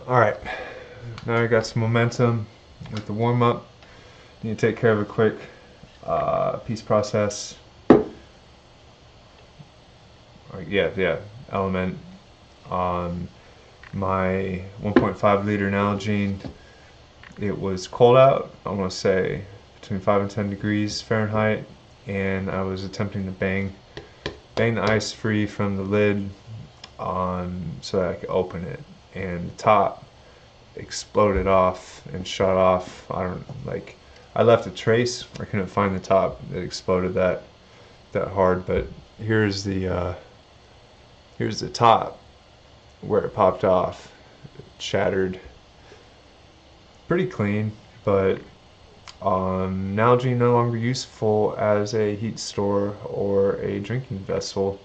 Alright, now I got some momentum with the warm up. Need to take care of a quick piece process. Element on my 1.5 liter nalgene. It was cold out, I want to say between 5 and 10 degrees Fahrenheit, and I was attempting to bang the ice free from the lid so that I could open it, and the top exploded off and shut off. I left a trace. I couldn't find the top. It exploded that hard, but here's the top where it popped off. It shattered. Pretty clean, but nalgene no longer useful as a heat store or a drinking vessel.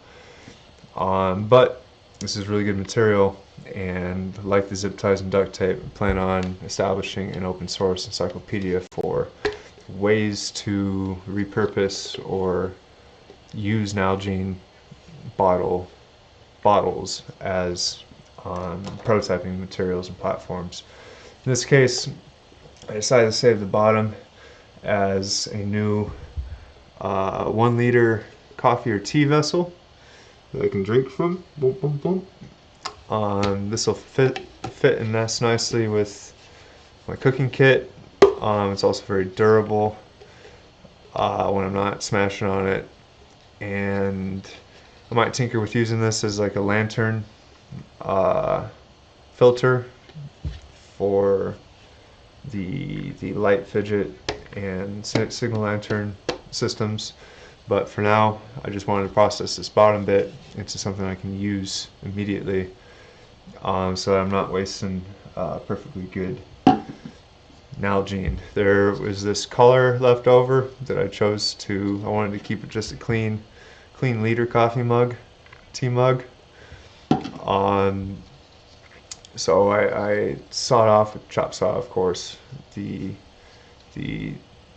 But this is really good material, and like the zip ties and duct tape, I plan on establishing an open source encyclopedia for ways to repurpose or use nalgene bottles as prototyping materials and platforms. In this case, I decided to save the bottom as a new 1 liter coffee or tea vessel that I can drink from. Boom, boom, boom. This will fit and nest nicely with my cooking kit. It's also very durable when I'm not smashing on it, and I might tinker with using this as like a lantern filter for the light fidget and signal lantern systems. But for now, I just wanted to process this bottom bit into something I can use immediately, so that I'm not wasting perfectly good nalgene. There was this color left over that I wanted to keep it just a clean liter coffee mug, tea mug. So I sawed off with chop saw, of course, the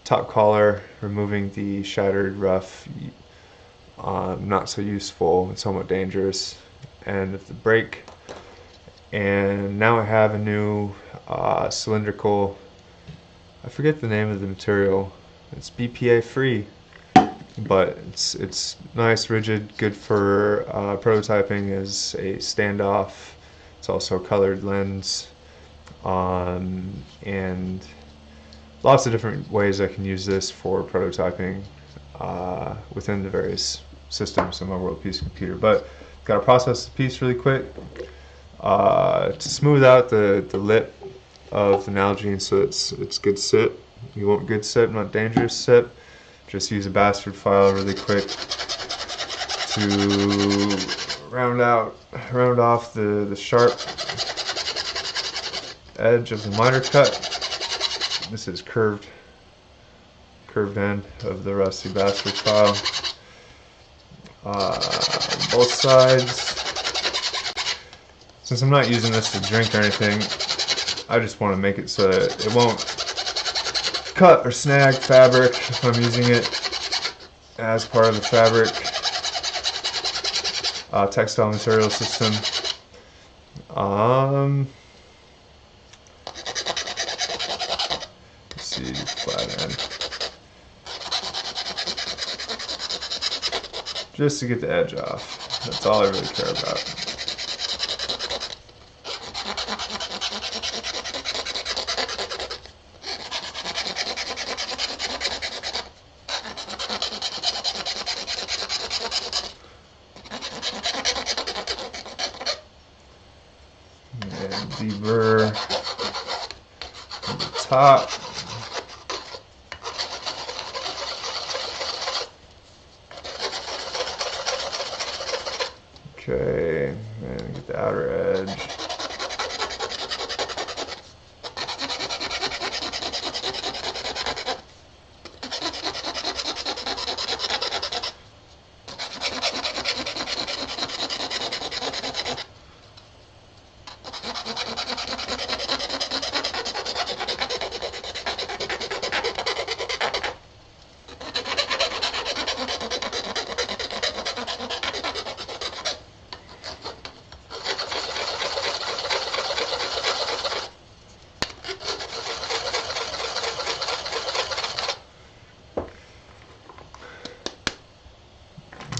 top collar, removing the shattered, rough, not so useful and somewhat dangerous end of the break. And now I have a new cylindrical, I forget the name of the material, it's BPA free, but it's nice, rigid, good for prototyping as a standoff. It's also a colored lens, and lots of different ways I can use this for prototyping within the various systems in my World Peace computer. But got to process the piece really quick to smooth out the lip of the nalgene, so it's good sit. You want good sit, not dangerous sit. Just use a bastard file really quick to round off the sharp edge of the miter cut. This is curved end of the rusty bastard file. Both sides. Since I'm not using this to drink or anything, I just want to make it so that it won't cut or snag fabric if I'm using it as part of the fabric textile material system. Let's see, flat end. Just to get the edge off. That's all I really care about. And deburr on the top. Okay, and get the outer edge.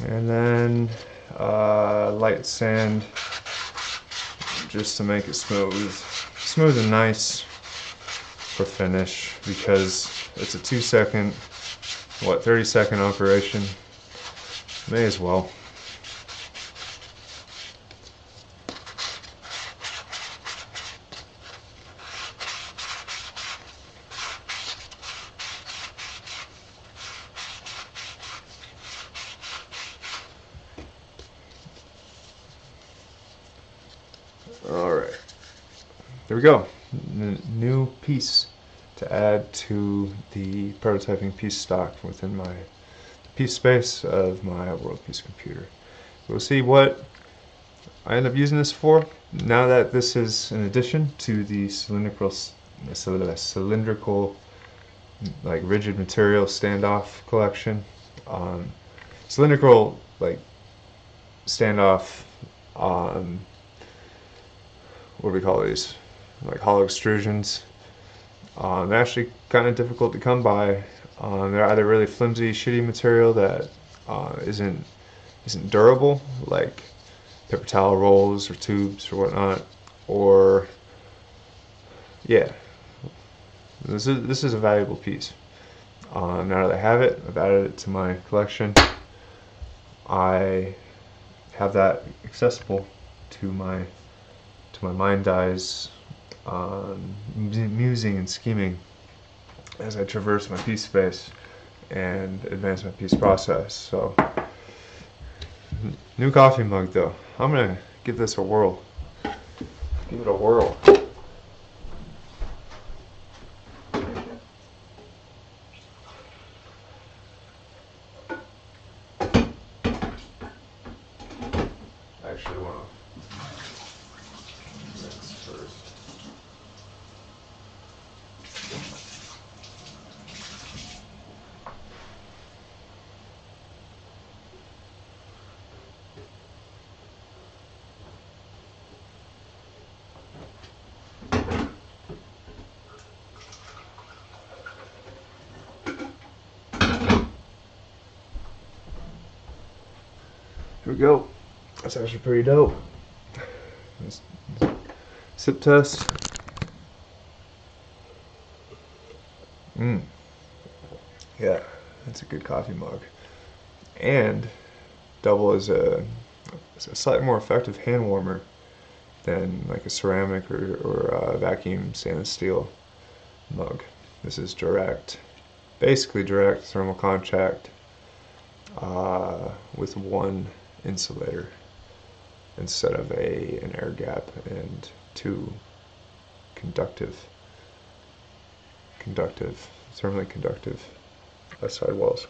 And then light sand just to make it smooth and nice for finish, because it's a 2-second, 30-second operation. May as well. Alright, there we go. New piece to add to the prototyping piece stock within my piece space of my world piece computer. We'll see what I end up using this for. Now that this is an addition to the cylindrical like rigid material standoff collection. Cylindrical like standoff, what do we call these? Like hollow extrusions. They're actually kind of difficult to come by. They're either really flimsy, shitty material that isn't durable, like paper towel rolls or tubes or whatnot, or yeah, this is a valuable piece. Now that I have it, I've added it to my collection. I have that accessible to my mind eyes, musing and scheming as I traverse my piece space and advance my piece process. So, new coffee mug though. I'm gonna give this a whirl. Give it a whirl. I actually want to mix first. Here we go. That's actually pretty dope. Sip test. Yeah, that's a good coffee mug. And double as a slightly more effective hand warmer than like a ceramic or a vacuum stainless steel mug. This is basically direct thermal contact with one insulator instead of an air gap and two thermally conductive side walls.